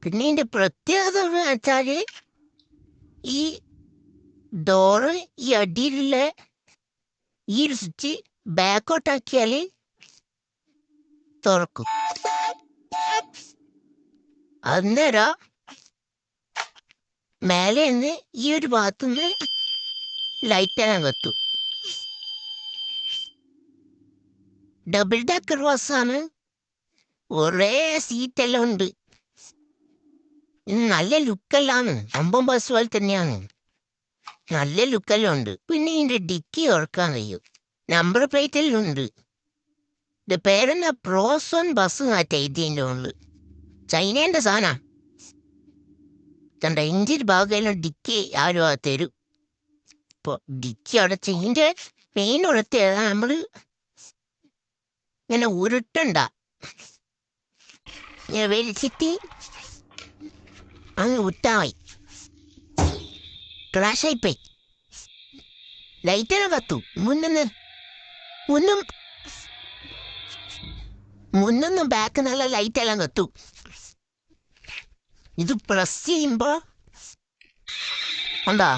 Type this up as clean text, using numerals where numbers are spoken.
പിന്നെ ഇതിന്റെ പ്രത്യേകത എന്ന് വെച്ചാല് ഈ ഡോറ് ഈ അടിയിലുള്ള ഈ സ്വിച്ച് ബാക്കോട്ടാക്കിയാല് തുറക്കും. അന്നേരം മേലെ നിന്ന് ഈ ഒരു ഭാഗത്തുനിന്ന് ലൈറ്റെല്ലാം കത്തും. ഡബിൾ ഡെക്കർ ബസ്സാണ്. കുറേ സീറ്റെല്ലാം ഉണ്ട്. നല്ല ലുക്കെല്ലാന്ന്. അമ്പം ബസ് പോലെ തന്നെയാണ്. നല്ല ലുക്കെല്ലാം ഉണ്ട്. പിന്നെ ഇതിന്റെ ഡിക്കി ഓർക്കാൻ കഴിയും. നമ്പർ പ്ലേറ്റെല്ലാം ഉണ്ട്. ഇത് പേരെന്നാ പ്രോസോൺ ബസ് മാറ്റ ഇതിൻ്റെ ഉള്ളിൽ. ചൈനേന്റെ സാധന. തന്റെ എഞ്ചിൻ ഭാഗമെല്ലാം ഡിക്കി ആരും തരും. ഇപ്പൊ ഡിക്കി അടച്ച ഇതിന്റെ മെയിൻ ഉടത്തെ നമ്മള് ഇങ്ങനെ ഉരുട്ടണ്ട, ഇങ്ങനെ വലിച്ചിട്ട് അങ്ങ് വിട്ടായി. ക്രാഷായിപ്പോയി. ലൈറ്റെല്ലാം കത്തു. മുന്നൊന്നും ബാക്ക് നല്ല ലൈറ്റെല്ലാം കത്തു. ഇത് പ്രസ് ചെയ്യുമ്പോ എന്താ